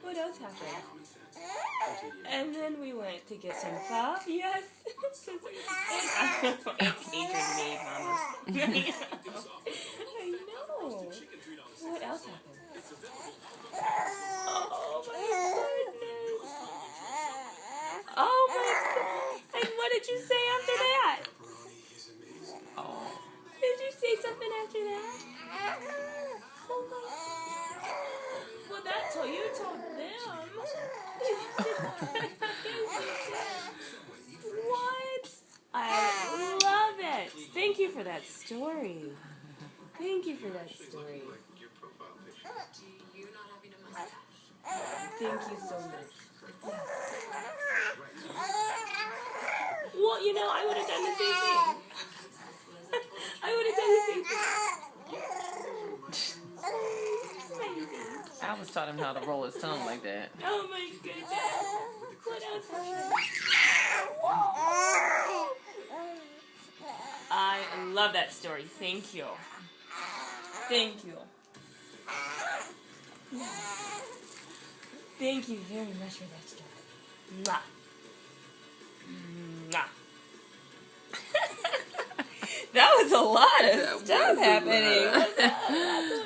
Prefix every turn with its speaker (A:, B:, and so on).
A: What else happened? And then we went to get some pho. Yes. It's Adrian made, Mama. I know. What else happened? Oh my goodness. Oh my goodness. And what did you say after that?
B: Oh.
A: Did you say something after that? Oh my. Well, that's what you told them. What? I love it. Thank you for that story. Thank you for that story. Thank you so much. Well, you know, I would have done the same thing. I would have done the same thing.
B: Alice taught him how to roll his tongue like that.
A: Oh my goodness. What else happened? I love that story. Thank you. Thank you. Thank you very much for that story. Mwah. Mwah. That was a lot of stuff happening.